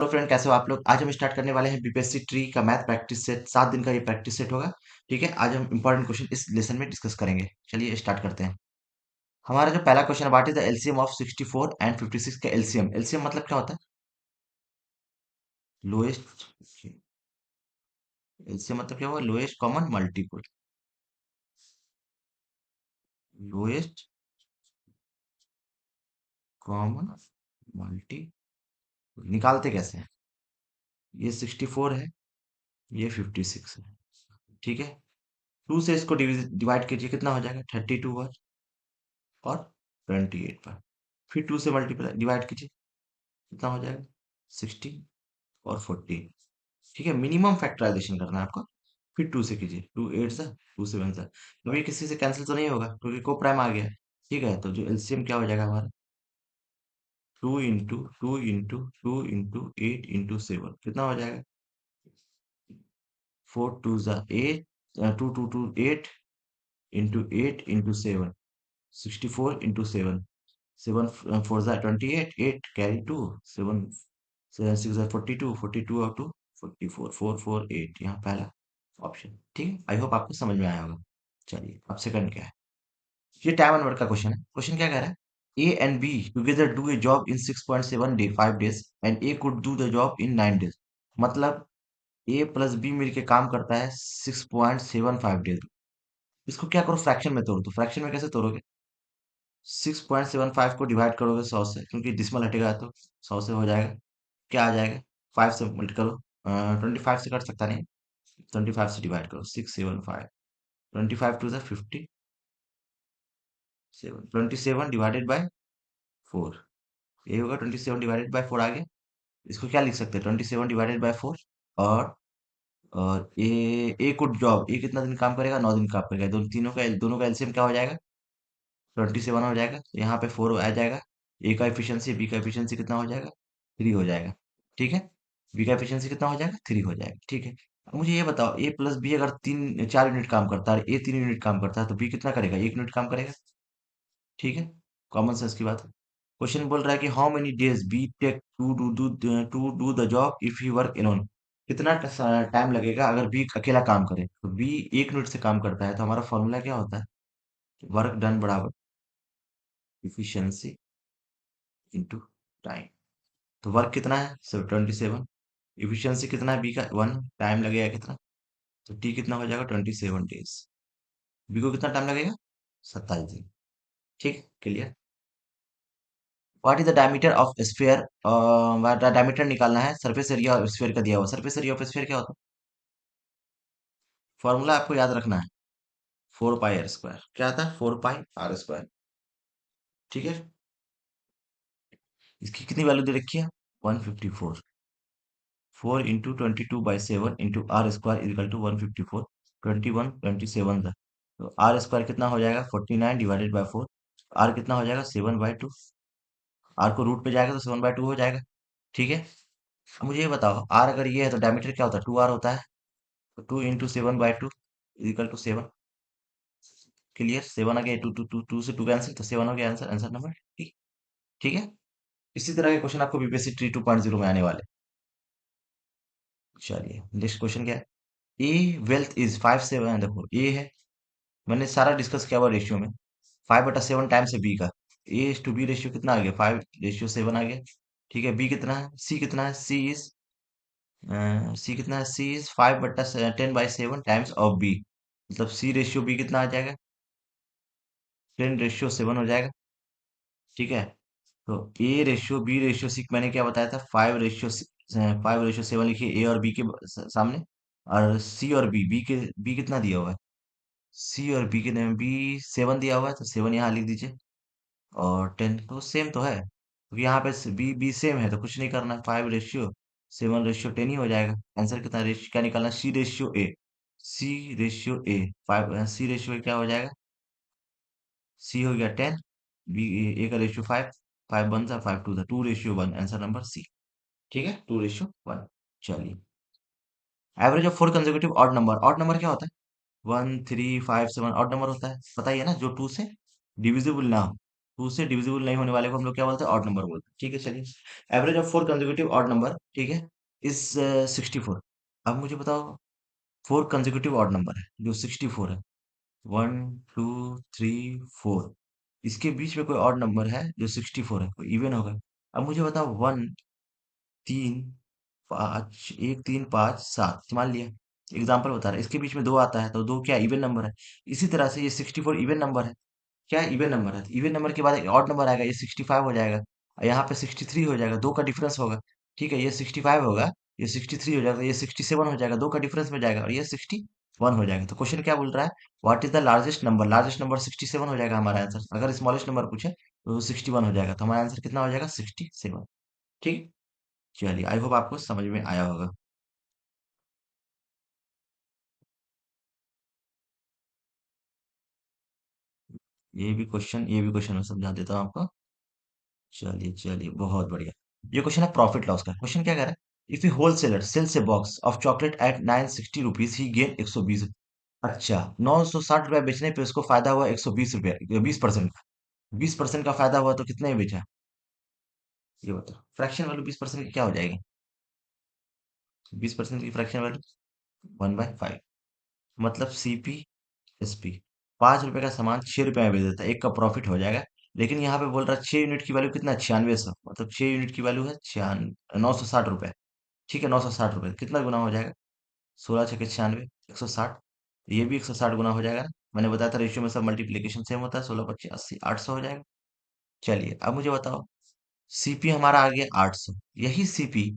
Hello friend, कैसे हो आप लोग। आज हम स्टार्ट करने वाले हैं बीपीएससी ट्री का मैथ प्रैक्टिस सेट। 7 दिन का ये प्रैक्टिस सेट होगा। ठीक है, आज हम इंपॉर्टेंट क्वेश्चन इस लेसन में डिस्कस करेंगे। चलिए स्टार्ट करते हैं। हमारा जो पहला क्वेश्चन है, what is the LCM of 64 and 56 का एलसीएम। एलसीएम मतलब क्या होता है? लोएस्ट। एलसीएम मतलब क्या हुआ? Lowest common multiple. Lowest common multiple निकालते कैसे हैं? ये 64 है, ये 56 है। ठीक है, 2 से इसको डिवाइड कीजिए, कितना हो जाएगा? 32 बार और 28 बार। फिर 2 से मल्टीप्लाई डिवाइड कीजिए, कितना हो जाएगा? 60 और 40। ठीक है, मिनिमम फैक्टराइजेशन करना है आपको। फिर 2 से कीजिए, 2 8 सा, 2 7 सा। अब ये किसी से कैंसिल तो नहीं होगा क्योंकि को प्राइम आ गया है। ठीक है, तो जो एलसीएम क्या हो जाएगा हमारा? 2 इंटू 8 इंटू 7 कितना हो जाएगा? 4 2 सा 8, 2 2 2 8 इंटू 7, 64 इंटू 7, 7 4 सा 28, 8 कैरी 2, 7 6 सा 42, 42 और 2 44, 4 4 8 यहाँ पहला ऑप्शन। ठीक है, आई होप आपको समझ में आया होगा। चलिए अब सेकंड क्या है। ये टाइम एंड वर्क का क्वेश्चन है। क्वेश्चन क्या कह रहा है? A and be together do a job in 6.7 day 5 days and A could do the job in 9 days. मतलब ए प्लस बी मिलके काम करता है 6.75 डेज। इसको क्या करो, फ्रैक्शन में तोड़ दो। फ्रैक्शन में कैसे तोड़ोगे? 6.75 को डिवाइड करोगे 100 से, क्योंकि डिसमल हटेगा तो 100 से हो जाएगा। क्या आ जाएगा? 5 से मल्टी करो। 25 से कट सकता नहीं। 25 से डिवाइड करो, 675। 25 टू द 57। 27 divided by 4। ये होगा 27 डिवाइडेड बाय 4 आगे। इसको क्या लिख सकते हैं? 27 डिवाइडेड बाय 4। और ए कुड जॉब, ए कितना दिन काम करेगा? 9 दिन काम करेगा। दोनों का एलसीएम क्या हो जाएगा? 27 हो जाएगा। तो यहाँ पे 4 आ जाएगा। ए का एफिशिएंसी, बी का एफिशिएंसी कितना हो जाएगा? 3 हो जाएगा। ठीक है, बी का एफिशिएंसी कितना हो जाएगा? 3 हो जाएगा। ठीक है, अब मुझे ये बताओ, ए प्लस बी अगर 4 यूनिट काम करता है, ए 3 यूनिट काम करता है, तो बी कितना करेगा? 1 यूनिट काम करेगा। ठीक है, कॉमन सेंस की बात है। क्वेश्चन बोल रहा है कि how many days B take to do the job if he work alone. कितना टाइम लगेगा अगर बी अकेला काम करे? तो बी 1 यूनिट से काम करता है, तो हमारा फॉर्मूला क्या होता है? वर्क डन बराबर इफिशियंसी इंटू टाइम। तो वर्क कितना है? सिर्फ 27। इफिशियंसी कितना है बी का? 1। टाइम लगेगा कितना? तो टी कितना हो जाएगा? 27 डेज। बी को कितना टाइम लगेगा? 27 दिन। ठीक है, clear. What is the diameter of sphere? Diameter निकालना है। सरफेस एरिया ऑफ स्फीयर का दिया हुआ। सरफेस एरिया ऑफ स्फीयर क्या होता है? फॉर्मूला आपको याद रखना है। 4 पाई आर स्क्वायर। क्या आता है? 4 पाई आर स्क्वायर। ठीक है, इसकी कितनी वैल्यू दे रखी है? 154। 4 into 22/7 into r square equal to 154। 21 27 था, तो आर स्क्वायर कितना हो जाएगा? 49 डिवाइडेड बाय 4। आर कितना हो जाएगा? 7/2। आर को रूट पे जाएगा तो 7/2 हो जाएगा। ठीक है, अब मुझे ये बताओ, आर अगर ये है तो डायमीटर क्या होता है? 2 आर होता है। तो 2 इंटू 7/2 इजिकल टू 7। क्लियर, 7 आ गया। टू टू टू टू से 2 कैंसिल, तो 7 हो गया आंसर। आंसर नंबर ठीक। ठीक है, इसी तरह के क्वेश्चन आपको बीपीएससी ट्री 2.0 में आने वाले। चलिए नेक्स्ट क्वेश्चन क्या है। ए वेल्थ इज 5/7। देखो ए है, मैंने सारा डिस्कस किया हुआ रेशियो में। 5/7 टाइम्स है बी का। ए इज टू बी रेशियो कितना आ गया? 5/7 आ गया। ठीक है, बी कितना है? सी कितना है? सी इज 5/10/7 टाइम्स ऑफ बी। मतलब सी रेशियो बी कितना आ जाएगा? 10/7 हो जाएगा। ठीक है, तो A ratio B ratio C मैंने क्या बताया था? 5/7 लिखिए ए और बी के सामने। और सी और बी कितना दिया हुआ है? सी और बी के नेम बी 7 दिया हुआ है, तो 7 यहाँ लिख दीजिए। और 10 तो सेम तो है, क्योंकि यहाँ पे बी बी सेम है, तो कुछ नहीं करना है। 5/7/10 ही हो जाएगा। आंसर कितना? रेशियो क्या निकालना? सी रेशियो ए 5। सी रेशियो क्या हो जाएगा? सी हो गया 10। बी ए का रेशियो 5। 5 1 था, 5 2 था, 2/1। Answer number C. ठीक है, 2/1। चलिए, average of 4 consecutive odd number. Odd number क्या होता है? 1 3 5 7 ऑड नंबर होता है, बताइए ना, जो 2 से डिविजिबल ना हो। टू से डिविजिबल नहीं होने वाले को हम लोग क्या बोलते हैं, ऑड नंबर बोलते हैं। ठीक है, चलिए। Average of four consecutive odd number, ठीक है, इज 64। अब मुझे बताओ, फोर कंसेक्यूटिव ऑड नंबर है जो 64 है, 1 2 3 4, इसके बीच में कोई ऑड नंबर है जो 64 है, कोई इवन होगा। अब मुझे बताओ, 1 3 5 1 3 5 7 मान लिया, एग्जाम्पल बता रहा है, इसके बीच में दो आता है तो दो क्या इवन नंबर है। इसी तरह से ये 64 इवन नंबर है, क्या इवन नंबर है, इवन नंबर के बाद एक ऑड नंबर आएगा, ये 65 हो जाएगा, और यहाँ पे 63 हो जाएगा, दो का डिफरेंस होगा। ठीक है, ये 65 होगा, ये 63 हो जाएगा, ये 67 हो जाएगा, दो का डिफरेंस में जाएगा, और ये 61 हो जाएगा। तो क्वेश्चन क्या बोल रहा है, what is the largest number 67 हो जाएगा हमारा आंसर। अगर स्मॉलेस्ट नंबर पूछे तो 61 हो जाएगा, तो हमारा आंसर कितना हो जाएगा, 67। ठीक। चलिए, आई होप आपको समझ में आया होगा। ये भी क्वेश्चन मैं समझा देता हूँ आपको। चलिए चलिए, बहुत बढ़िया। ये क्वेश्चन है प्रॉफिट लॉस का। क्वेश्चन क्या कह रहा है, if a wholesaler sells a box of chocolate at 960 rupees, he gain 120। अच्छा, 960 रुपया बेचने पे उसको फायदा हुआ 120 रुपया, 20%। 20% का फायदा हुआ तो कितने में बेचा, ये बताओ। फ्रैक्शन वैल्यू 20% की क्या हो जाएगी, 20% की फ्रैक्शन वैल्यू 1/5। मतलब सीपी एसपी, 5 रुपए का सामान 6 रुपए में बेच देता है, एक का प्रॉफिट हो जाएगा। लेकिन यहाँ पे बोल रहा है 6 यूनिट की वैल्यू कितना, 9600, मतलब 6 यूनिट की वैल्यू है 960 रुपए। ठीक है, 960 रुपए कितना गुना हो जाएगा, 16 6 96, 160। ये भी 160 गुना हो जाएगा ना? मैंने बताया था रेशियो में सब मल्टीप्लीकेशन सेम होता है, 16 25 80, 800 हो जाएगा। चलिए, अब मुझे बताओ, सीपी हमारा आ गया 800। यही सीपी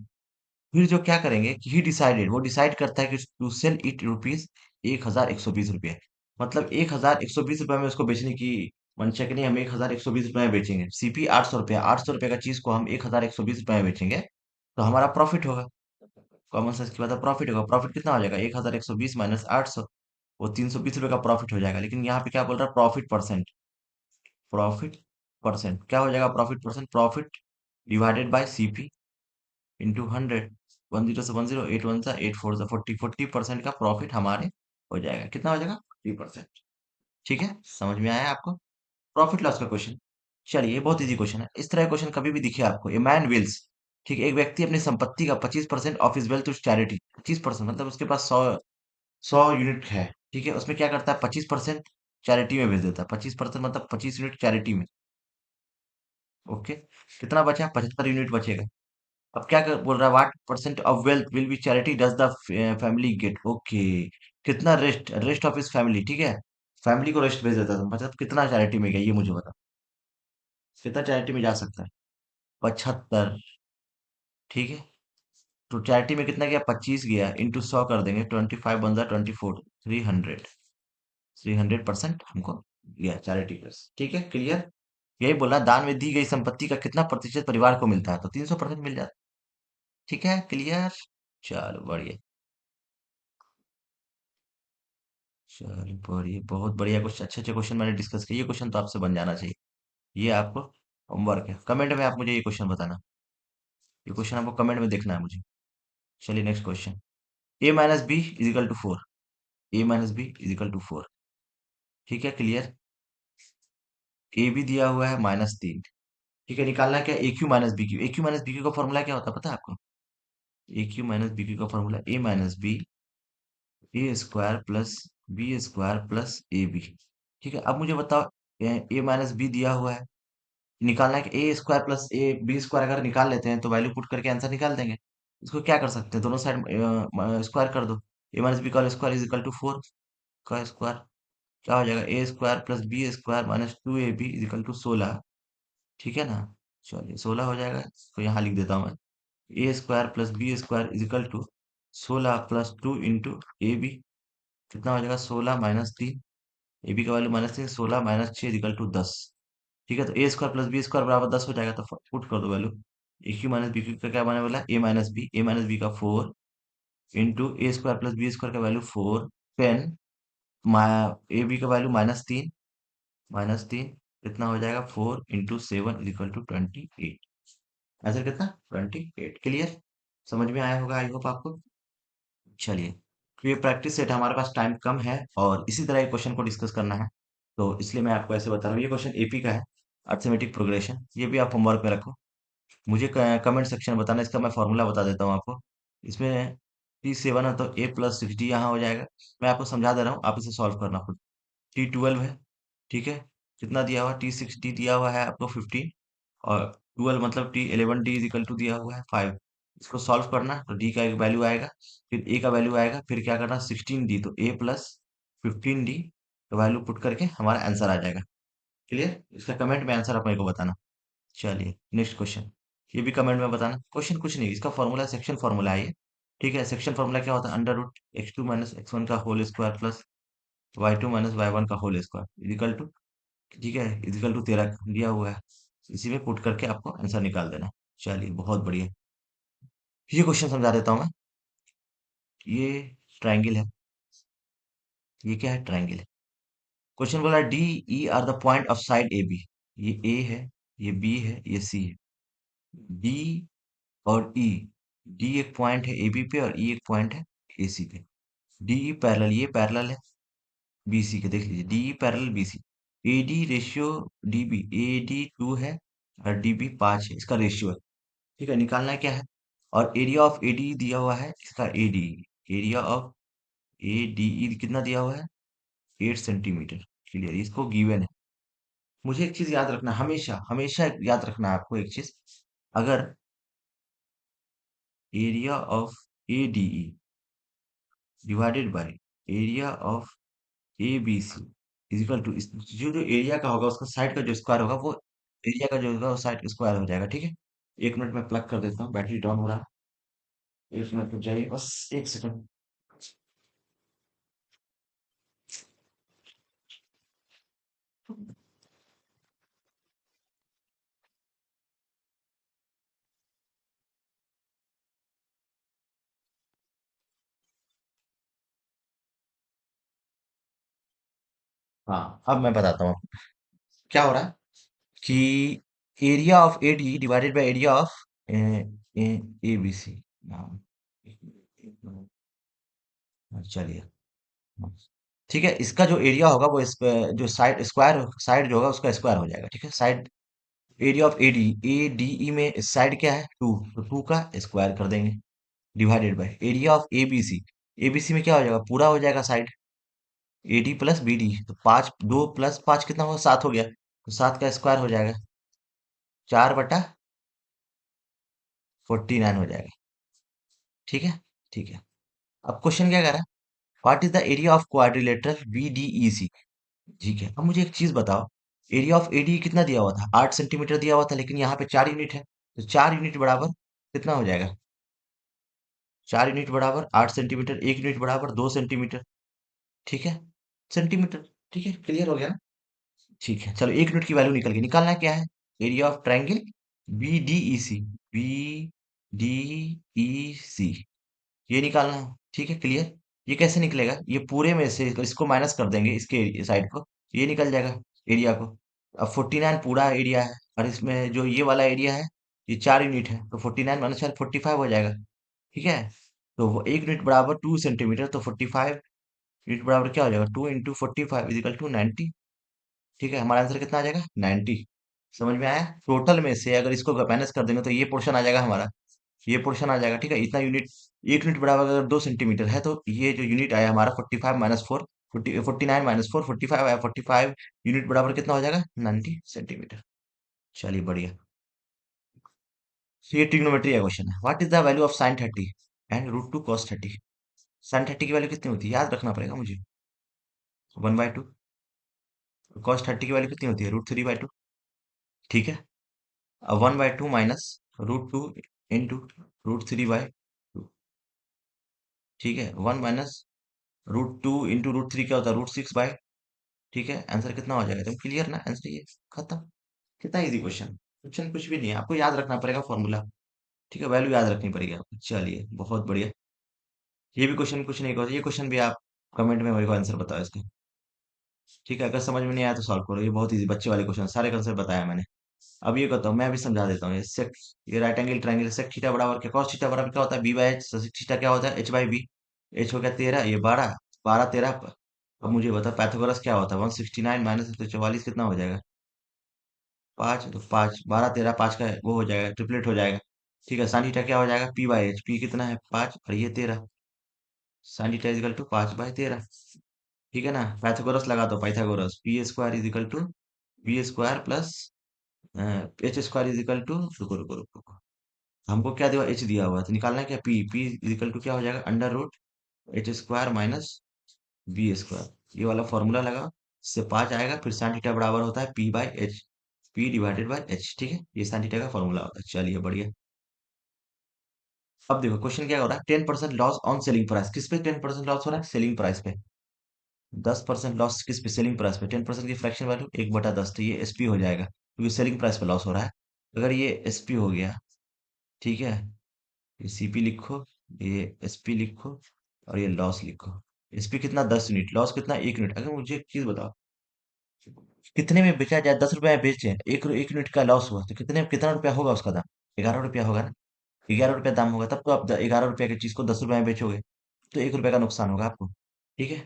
फिर जो क्या करेंगे कि ही डिसाइडेड, वो डिसाइड करता है कि टू सेल इट रुपीज 1120 रुपये। मतलब 1120 रुपये में उसको बेचने की मंशा की नहीं, हम 1120 रुपये में बेचेंगे। सीपी 800 रुपया, 800 रुपये का चीज को हम 1120 रुपये में बेचेंगे, तो हमारा प्रॉफिट होगा। कॉमन सेंस की बात है, प्रॉफिट होगा। प्रॉफिट कितना हो जाएगा, 1120 माइनस 800, वो 320 रुपये का प्रॉफिट हो जाएगा। लेकिन यहाँ पे क्या बोल रहा है, प्रॉफिट परसेंट। प्रॉफिट परसेंट क्या हो जाएगा, profit percent, profit divided by CP into 100। 10 से 10, 8 1 सा 8 4 सा 40, 40% का प्रॉफिट हमारे हो जाएगा। कितना हो जाएगा, 40%। ठीक है, समझ में आया आपको, प्रॉफिट लॉस का क्वेश्चन। चलिए, ये बहुत इजी क्वेश्चन है। इस तरह क्वेश्चन कभी भी दिखे आपको, ए मैन विल्स, ठीक है, एक व्यक्ति अपनी संपत्ति का 25% of his wealth to charity. 25% मतलब उसके पास 100 यूनिट है, ठीक है, उसमें क्या करता है, 25% चैरिटी में भेज देता है। 25% मतलब 25 यूनिट चैरिटी में। ओके, कितना बचा, 75 यूनिट बचेगा। अब क्या बोल रहा है, what percent of wealth will be charity does the family get. Okay, कितना रेस्ट ऑफ इस फैमिली, ठीक है, फैमिली को रेस्ट भेज देता था, मतलब कितना चैरिटी में गया, ये मुझे बता, कितना चैरिटी में जा सकता है, 75। ठीक है, तो चैरिटी में कितना गया, 25 गया, इंटू 100 कर देंगे, 25 बन जाए 24, 300। 300% हमको गया चैरिटी प्लस। ठीक है, क्लियर। यही बोला, दान में दी गई संपत्ति का कितना प्रतिशत परिवार को मिलता है, तो 300% मिल जाता है। ठीक है, क्लियर। चलो बढ़िया। चलो बढ़िया, बहुत बढ़िया क्वेश्चन, अच्छे अच्छे क्वेश्चन मैंने डिस्कस किए। ये क्वेश्चन तो आपसे बन जाना चाहिए। ये आपको होमवर्क है, कमेंट में आप मुझे ये क्वेश्चन बताना। ये क्वेश्चन आपको कमेंट में देखना है मुझे। चलिए, next question. A minus b is equal to 4। A minus b is equal to 4। ठीक है, क्लियर। ए भी दिया हुआ है -3। ठीक है, निकालना है क्या, a cube minus b cube. A cube minus b cube का फॉर्मूला क्या होता है पता है आपको, a cube minus b cube का formula a minus b, a square plus b square plus a b. ठीक है, अब मुझे बताओ, ए माइनस बी दिया हुआ है, निकालना है कि a square plus a b square, अगर निकाल लेते हैं तो वैल्यू पुट करके आंसर निकाल देंगे। इसको क्या कर सकते हैं, दोनों साइड स्क्वायर कर दो। ए माइनस बी का स्क्वायर इज इक्वल टू 4 का स्क्वायर। क्या हो जाएगा, a square plus b square minus 2ab is equal to 16। ठीक है ना, चलिए 16 हो जाएगा, तो यहाँ लिख देता हूँ मैं, a square plus b square is equal to 16 + 2 into a b. कितना हो जाएगा, 16 - 3। ए बी का वैल्यू -3, 16 - 6 इज इक्वल टू 10। ठीक है, तो a square plus b square बराबर 10 हो जाएगा, तो पुट कर दो value. A cube minus b cube का क्या बने वाला, ए माइनस बी का 4 into a square plus b square का वैल्यू 4, 10, ए बी का वैल्यू -3, कितना हो जाएगा, 4 × 7 इज इक्वल टू 28। आंसर कितना, 28। क्लियर, समझ में आया होगा आई होप आपको। चलिए, तो ये प्रैक्टिस सेट है, हमारे पास टाइम कम है और इसी तरह के क्वेश्चन को डिस्कस करना है, तो इसलिए मैं आपको ऐसे बता रहा हूँ। ये क्वेश्चन एपी का है। अर्थमेटिक प्रोग्रेशन, ये भी आप होमवर्क में रखो। मुझे कमेंट सेक्शन में बताना, इसका मैं फॉर्मूला बता देता हूँ आपको। इसमें T7 है तो A+6D यहाँ हो जाएगा। मैं आपको समझा दे रहा हूँ, आप इसे सॉल्व करना खुद। T12 है, ठीक है। कितना दिया हुआ, T6D दिया हुआ है आपको 15, और 12 मतलब T11D इज इक्वल टू दिया हुआ है 5। इसको सॉल्व करना तो D का एक वैल्यू आएगा, फिर A का वैल्यू आएगा, फिर क्या करना 16D, तो A+15D का वैल्यू पुट करके हमारा आंसर आ जाएगा। क्लियर? इसका कमेंट में आंसर आप मेरे को बताना। चलिए नेक्स्ट क्वेश्चन, ये भी कमेंट में बताना। क्वेश्चन कुछ नहीं, इसका फॉर्मूला सेक्शन फॉर्मूला है ये। ठीक है, सेक्शन फॉर्मूला क्या होता है, अंडर रूट x2 - x1 का whole square plus y2 - y1 का होल स्क्वायर इजिकल टू, ठीक है, इजिकल टू 13 दिया हुआ है। इसी में पुट करके आपको आंसर निकाल देना है। चलिए बहुत बढ़िया, ये क्वेश्चन समझा देता हूँ मैं। ये ट्राइंगल है, ये क्या है, ट्राइंगल है। क्वेश्चन बोला DE are the point of side AB। ये A है, ये B है, ये C है। D और डी एक पॉइंट है AB पे, और एक पॉइंट है AC पे। DE पैरेलल, ये पैरेलल है BC के, देख लीजिए DE parallel BC। AD ratio DB, AD 2 है और DB 5 है, इसका रेशियो है। ठीक है, निकालना है क्या है, और एरिया ऑफ AD दिया हुआ है इसका AD, एरिया ऑफ ADE कितना दिया हुआ है, 8 सेंटीमीटर। क्लियर, इसको गिवन है। मुझे एक चीज याद रखना, हमेशा हमेशा याद रखना है आपको एक चीज, अगर area of ADE divided by area of ABC is equal to, जो जो एरिया का होगा उसका साइड का जो स्क्वायर होगा वो एरिया का जो होगा वो साइड स्क्वायर हो जाएगा। ठीक है, 1 मिनट में प्लग कर देता हूँ, बैटरी डाउन हो रहा है। 1 मिनट रुक जाइए, बस 1 सेकंड। हाँ, अब मैं बताता हूँ क्या हो रहा है, कि area of AD divided by area of ABC। चलिए, ठीक है, इसका जो एरिया होगा वो इस जो साइड स्क्वायर, साइड जो होगा उसका स्क्वायर हो जाएगा। ठीक है, साइड एरिया ऑफ ADE में साइड क्या है 2, तो 2 का स्क्वायर कर देंगे, divided by area of ABC। ABC में क्या हो जाएगा, पूरा हो जाएगा साइड, AD प्लस BD, तो 5, 2 + 5 कितना होगा, 7 हो गया, तो 7 का स्क्वायर हो जाएगा, 4/49 हो जाएगा। ठीक है, ठीक है। अब क्वेश्चन क्या कर रहा है, what is the area of quadrilateral BDEC। ठीक है, अब मुझे एक चीज बताओ, एरिया ऑफ AD कितना दिया हुआ था, 8 सेंटीमीटर दिया हुआ था, लेकिन यहाँ पे 4 यूनिट है, तो 4 यूनिट बराबर कितना हो जाएगा, 4 यूनिट बराबर 8 सेंटीमीटर, 1 यूनिट बराबर 2 सेंटीमीटर। ठीक है, सेंटीमीटर। ठीक है, क्लियर हो गया ना। ठीक है, चलो 1 यूनिट की वैल्यू निकल गई, निकालना क्या है, area of triangle BDEC, BDEC ये निकालना है। ठीक है, क्लियर। ये कैसे निकलेगा, ये पूरे में से इसको माइनस कर देंगे, इसके साइड को, ये निकल जाएगा एरिया को। अब 49 पूरा एरिया है, और इसमें जो ये वाला एरिया है ये 4 यूनिट है, तो 49 - 4 45 हो जाएगा। ठीक है, तो वो 1 यूनिट बराबर 2 सेंटीमीटर, तो 45 यूनिट बराबर क्या हो जाएगा, 2 × 45 इजिकल टू 90। ठीक है, हमारा आंसर कितना आ जाएगा, 90। समझ में आया, टोटल में से अगर इसको माइनस कर देंगे तो ये पोर्शन आ जाएगा हमारा, ये पोर्शन आ जाएगा। ठीक है, इतना यूनिट, 1 यूनिट बराबर अगर 2 सेंटीमीटर है, तो ये जो यूनिट आया हमारा 45 - 4, 49 - 4 45 आया, 45 यूनिट बराबर कितना हो जाएगा, 90 सेंटीमीटर। चलिए बढ़िया। ये ट्रिग्नोमेट्री का क्वेश्चन है, what is the value of sin 30 and √2 cos 30। sin 30 की वैल्यू कितनी होती है, याद रखना पड़ेगा मुझे, 1/2। cos 30 की वैल्यू कितनी होती है, √3/2। ठीक है, अब 1/2 माइनस √2 इंटू √3/2। ठीक है, 1 - √2 इंटू √3 क्या होता है, √6/। ठीक है, आंसर कितना हो जाएगा, एकदम क्लियर ना आंसर, ये खत्म। कितना इजी क्वेश्चन, क्वेश्चन कुछ भी नहीं है, आपको याद रखना पड़ेगा फॉर्मूला। ठीक है, वैल्यू याद रखनी पड़ेगी आपको। चलिए बहुत बढ़िया, ये भी क्वेश्चन कुछ नहीं, ये क्वेश्चन भी आप कमेंट में मेरे को आंसर बताओ इसका। ठीक है, अगर समझ में नहीं आया तो सॉल्व करो, ये बहुत इजी बच्चे वाले क्वेश्चन, सारे आंसर बताया मैंने। अब ये बताओ, मैं भी समझा देता हूँ, ये सेक, ये right angle triangle sec theta बराबर क्या, cos थीटा बराबर क्या होता है, B/H, सेक थीटा क्या होता है, H/B। H हो गया 13, ये 12, 12 13। अब मुझे बता, पाइथागोरस क्या होता है, 169 - 144 कितना हो जाएगा, 5 तो 5 12 13 5 का वो हो जाएगा, ट्रिपलेट हो जाएगा। ठीक है, साइन थीटा क्या हो जाएगा, पी बाई एच। पी कितना है 5 और ये 13। Sine theta equal to 5/13। ठीक है ना, पाइथागोरस लगा दो, Pythagoras p square equal to b square plus h square equal to, रुको रुको रुको रुको, हमको क्या दिया, एच दिया हुआ है, तो निकालना है क्या, पी। पी इजिकल टू क्या हो जाएगा, under root h square minus b square. ये वाला फॉर्मूला लगा, इससे 5 आएगा, फिर साइन थीटा बराबर होता है P by H, P divided by H. ठीक है, ये साइन थीटा का फॉर्मूला होता है। चलिए बढ़िया। अब देखो क्वेश्चन क्या हो रहा है, 10% लॉस ऑन सेलिंग प्राइस। किस पे 10% लॉस हो रहा है, सेलिंग प्राइस पे। 10% लॉस किस पे, सेलिंग प्राइस पे। 10% की फ्रैक्शन वैल्यू 1/10, तो ये एसपी हो जाएगा, क्योंकि सेलिंग प्राइस पे लॉस हो रहा है। अगर ये एसपी हो गया, ठीक है, ये सीपी लिखो, ये एसपी लिखो, और ये लॉस लिखो। एसपी कितना, 10 यूनिट, लॉस कितना, 1 यूनिट। अगर मुझे एक चीज बताओ, कितने में बेचा जाए, 10 रुपए में बेचे, एक यूनिट का लॉस हुआ, तो कितना रुपया होगा उसका दाम, 11 रुपया होगा ना। 11 रुपया दाम होगा, तब तो आप 11 रुपया की चीज को 10 रुपए में बेचोगे, तो 1 रुपए का नुकसान होगा आपको। ठीक है,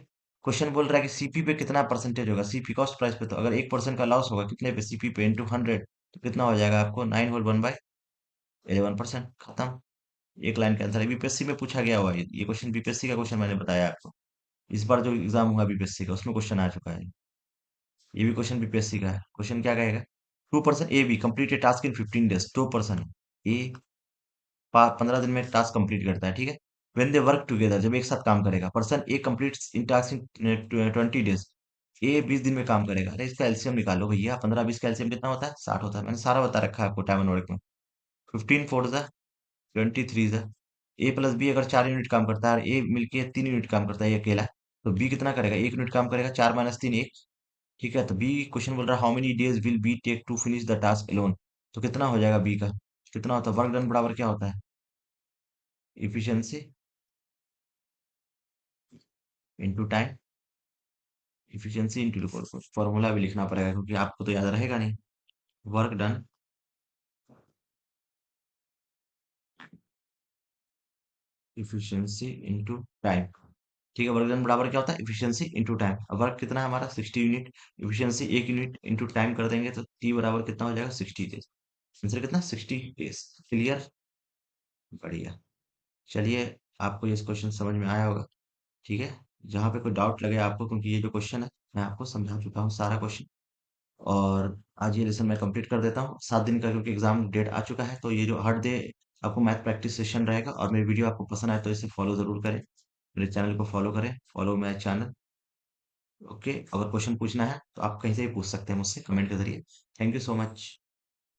क्वेश्चन बोल रहा है कि सीपी पे कितना परसेंटेज होगा, सीपी कॉस्ट प्राइस पे, तो अगर 1% का लॉस होगा कितने पे, सीपी पे इंटू 100, तो कितना हो जाएगा आपको, 9 होल 1/11%। खत्म, एक लाइन का आंसर है। बीपीएससी में पूछा गया हुआ है ये क्वेश्चन, बीपीएससी का क्वेश्चन मैंने बताया आपको। इस बार जो एग्जाम हुआ बीपीएससी का, उसमें क्वेश्चन आ चुका है। ये भी क्वेश्चन बीपीएससी का है। क्वेश्चन क्या कहेगा, 2% A B complete a task in 15 days. 2% A 15 दिन में टास्क कंप्लीट करता है, ठीक है। व्हेन दे वर्क टुगेदर, जब एक साथ काम करेगा, person A completes in task in 20 days. A 20 दिन में काम करेगा। अरे इसका एलसीएम निकालो भैया, 15 20 का एलसीएम कितना होता है, 60 होता है। मैंने सारा बता रखा है आपको टाइम एंड वर्क में। 15 4 जा 23 जा। ए प्लस बी अगर 4 यूनिट काम करता है, और ए मिलके 3 यूनिट काम करता है ये अकेला, तो बी कितना करेगा, 1 यूनिट काम करेगा। 4 - 3 1। ठीक है, तो बी क्वेश्चन बोल रहा है how many days will B take to finish the task alone. तो कितना हो जाएगा बी का, कितना होता है, वर्क डन बराबर क्या होता है, efficiency into time. Efficiency into, formula भी लिखना पड़ेगा क्योंकि आपको तो याद रहेगा नहीं। Work done efficiency into time. ठीक है, वर्क डन बराबर क्या होता है, इफिशियंसी इंटू टाइम। अब वर्क कितना है हमारा, 60 unit. Efficiency 1 unit into time कर देंगे, तो टी बराबर कितना हो जाएगा, 60 डेज। आंसर कितना, 60 डेज। क्लियर, बढ़िया। चलिए, आपको ये क्वेश्चन समझ में आया होगा। ठीक है, जहाँ पे कोई डाउट लगे आपको, क्योंकि ये जो क्वेश्चन है मैं आपको समझा चुका हूँ सारा क्वेश्चन। और आज ये लेसन मैं कंप्लीट कर देता हूँ, 7 दिन का, क्योंकि एग्जाम डेट आ चुका है। तो ये जो हर डे आपको मैथ प्रैक्टिस सेशन रहेगा। और मेरी वीडियो आपको पसंद आए तो इसे फॉलो जरूर करें, मेरे चैनल को फॉलो करें, फॉलो माय चैनल। ओके, अगर क्वेश्चन पूछना है तो आप कहीं से भी पूछ सकते हैं मुझसे कमेंट के जरिए। Thank you so much.